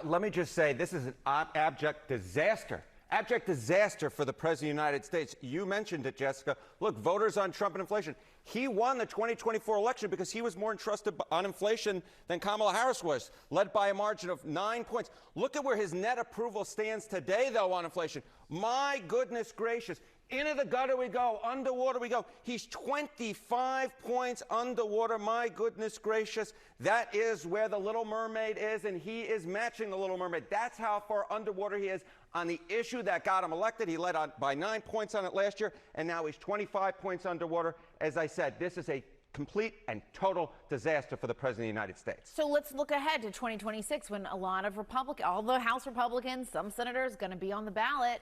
let me just say, this is an abject disaster. Abject disaster for the President of the United States. You mentioned it, Jessica. Look, voters on Trump and inflation. He won the 2024 election because he was more entrusted on inflation than Kamala Harris was, led by a margin of 9 points. Look at where his net approval stands today, though, on inflation. My goodness gracious. Into the gutter we go, underwater we go. He's 25 points underwater. My goodness gracious. That is where the Little Mermaid is, and he is matching the Little Mermaid. That's how far underwater he is on the issue that got him elected. He led on by 9 points on it last year, and now he's 25 points underwater. As I said, this is a complete and total disaster for the President of the United States. So let's look ahead to 2026 when a lot of all the House Republicans, some senators going to be on the ballot.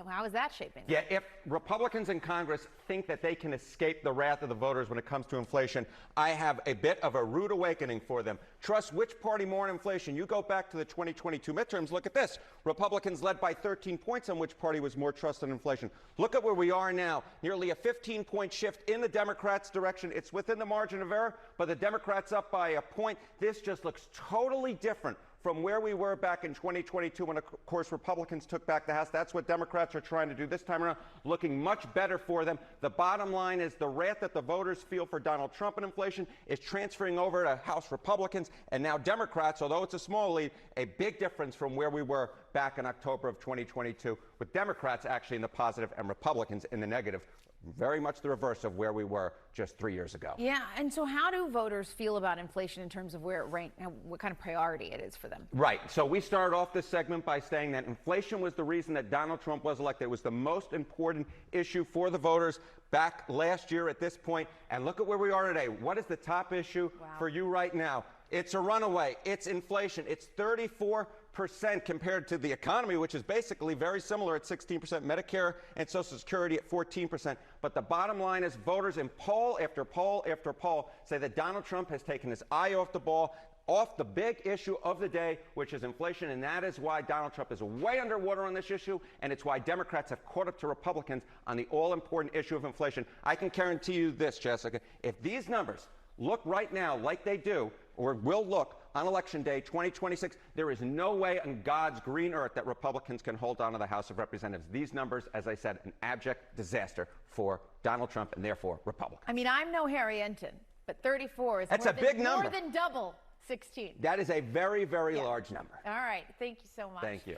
How is that shaping? Yeah, if Republicans in Congress think that they can escape the wrath of the voters when it comes to inflation, I have a bit of a rude awakening for them. Trust which party more on inflation? You go back to the 2022 midterms, look at this. Republicans led by 13 points on which party was more trusted in inflation. Look at where we are now. Nearly a 15-point shift in the Democrats' direction. It's within the margin of error, but the Democrats up by a point. This just looks totally different from where we were back in 2022 when, of course, Republicans took back the House. That's what Democrats are trying to do this time around, looking much better for them. The bottom line is the wrath that the voters feel for Donald Trump and inflation is transferring over to House Republicans and now Democrats, although it's a small lead, a big difference from where we were back in October of 2022, with Democrats actually in the positive and Republicans in the negative. Very much the reverse of where we were just 3 years ago. Yeah, and so how do voters feel about inflation in terms of where it ranks and what kind of priority it is for them? Right. So we started off this segment by saying that inflation was the reason that Donald Trump was elected. It was the most important issue for the voters back last year at this point. And look at where we are today. What is the top issue for you right now? It's a runaway. It's inflation. It's 34% compared to the economy, which is basically very similar at 16%, Medicare and Social Security at 14%. But the bottom line is voters in poll after poll after poll say that Donald Trump has taken his eye off the ball, off the big issue of the day, which is inflation, and that is why Donald Trump is way underwater on this issue, and it's why Democrats have caught up to Republicans on the all-important issue of inflation. I can guarantee you this, Jessica, if these numbers look right now like they do, or will look on Election Day 2026, there is no way on God's green earth that Republicans can hold on to the House of Representatives. These numbers, as I said, an abject disaster for Donald Trump and therefore Republicans. I mean, I'm no Harry Enton, but 34 is more than double 16. That is a very, very large number. All right. Thank you so much. Thank you.